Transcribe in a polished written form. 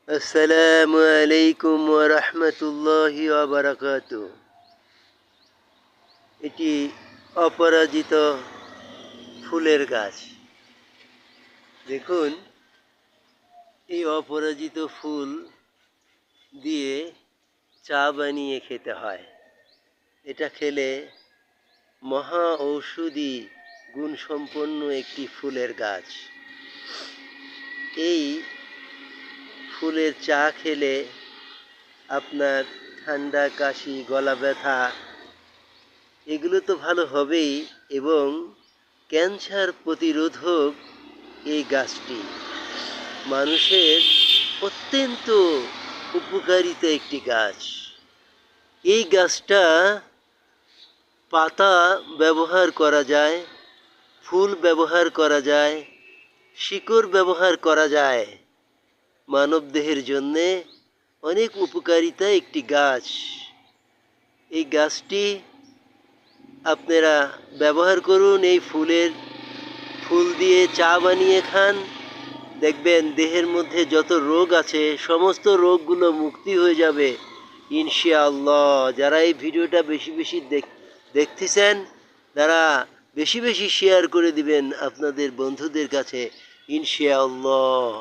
আসসালামু আলাইকুম ওয়া রাহমাতুল্লাহি ওয়া বারাকাতুহু। এটি অপরাজিত ফুলের গাছ। দেখুন, এই অপরাজিত ফুল দিয়ে চা বানিয়ে খেতে হয়। এটা খেলে মহা ঔষধি গুণসম্পন্ন একটি ফুলের গাছ। এই ফুলের চা খেলে আপনার ঠান্ডা, কাশি, গলা ব্যথা এগুলো তো ভালো হবেই, এবং ক্যান্সার প্রতিরোধক এই গাছটি মানুষের অত্যন্ত উপকারিতা একটি গাছ। এই গাছটা পাতা ব্যবহার করা যায়, ফুল ব্যবহার করা যায়, শিকড় ব্যবহার করা যায়। মানবদেহের জন্যে অনেক উপকারিতা একটি গাছ। এই গাছটি আপনারা ব্যবহার করুন। এই ফুল দিয়ে চা বানিয়ে খান, দেখবেন দেহের মধ্যে যত রোগ আছে সমস্ত রোগগুলো মুক্তি হয়ে যাবে ইনশাআল্লাহ। যারা এই ভিডিওটা বেশি বেশি দেখতেছেন, তারা বেশি বেশি শেয়ার করে দিবেন আপনাদের বন্ধুদের কাছে ইনশাআল্লাহ।